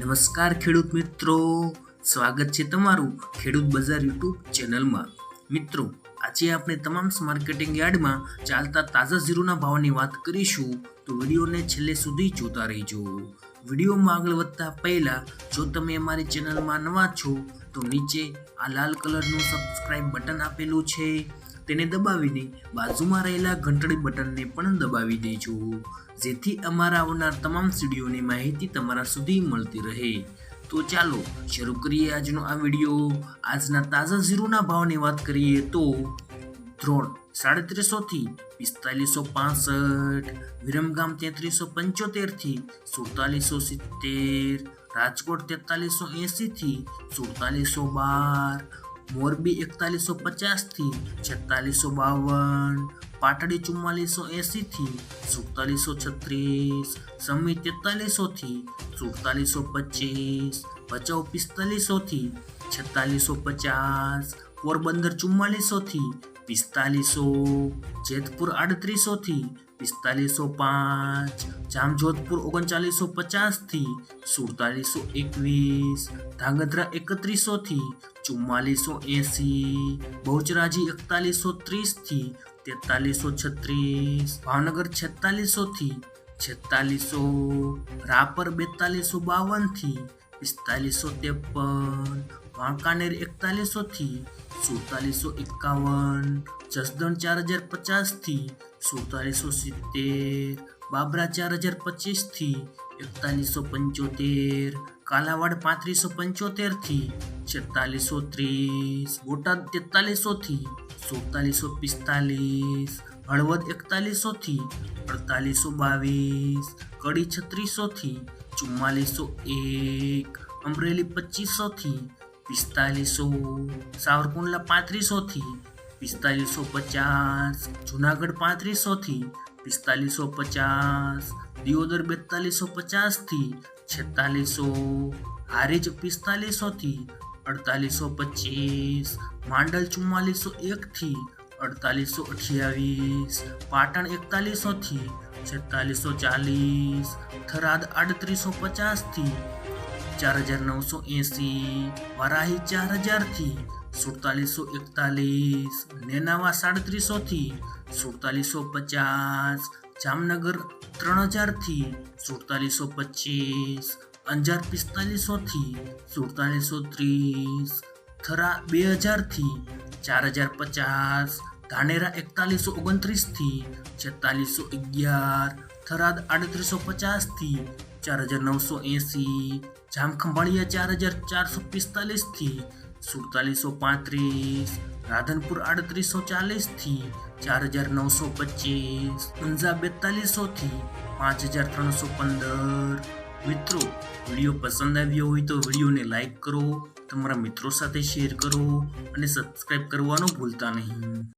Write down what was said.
નમસ્કાર ખેડૂત મિત્રો, સ્વાગત છે તમારું ખેડૂત બજાર યુટ્યુબ ચેનલમાં। મિત્રો, આજે આપણે તમામ માર્કેટિંગ યાર્ડમાં ચાલતા તાજા જીરુના ભાવની વાત કરીશું, તો વિડીયોને છેલ્લે સુધી જોતા રહેજો। વિડીયોમાં આગળ વધતા પહેલા જો તમે અમારી ચેનલમાં નવા છો તો નીચે આ લાલ કલરનું સબસ્ક્રાઇબ બટન આપેલું છે, તેને દબાવીને બાજુમાં રહેલા ઘંટડી બટનને પણ દબાવી દેજો, જેથી અમારા આવનાર તમામ વિડીયોની માહિતી તમારા સુધી મળતી રહે। તો ચાલો શરૂ કરીએ આજનો આ વિડીયો। આજના તાજા જીરુના ભાવની વાત કરીએ તો ધ્રોણ 350 થી 4565, વિરમગામ 3375 થી 4770, રાજકોટ 4380 થી 4712, મોરબી 4150 થી 4652, પાટડી 4480 થી 4736, સમી 4300 થી 4725, ભચાઉ 4500 થી 4650, પોરબંદર 4400 થી 4500, જેતપુર 3800 થી 4505, જામજોધપુર 3950 થી 4721, ધાંગધ્રા 3100 થી 4480, બહુચરાજી 4130 થી 4336, ભાવનગર 4600 થી 4600, રાપર 4252 થી 4553, વાંકાનેર 4100 થી 4751, જસદણ 4050 થી 4770, બાબરા 4025 થી 4175, કાલાવાડ 3575 થી 4630, બોટાદ 4300 થી 4745, હળવદ 4100 થી 4822, કડી 3600 થી 4401, અમરેલી 2500 થી 4500, સાવરકુંડલા 3500 થી 4550, જુનાગઢ 3500 થી 4550, દિયોદર 4250 થી 4600, હારીજ 4500 થી 4825, માંડલ 4401 થી 4828, પાટણ 4100 થી 4640, થરાદ 3850 થી 4980, વરાહી 4000 થી 4741, નેનાવા 3700 થી 4750, જામનગર 3000 થી 4725, અંજાર 4500 થી 4730, થરા 2000 થી 4050, ધાનેરા 4129 થી 4611, થરાદ 3850 થી 4980, જામખંભાળિયા 4445 થી 4735, રાધનપુર 3840 થી 4925, ઊંઝા 4200 થી 5315। મિત્રો, વિડીયો પસંદ આવ્યો હોય તો વિડીયોને લાઈક કરો, તમારા મિત્રો સાથે શેર કરો અને સબસ્ક્રાઇબ કરવાનું ભૂલતા નહીં।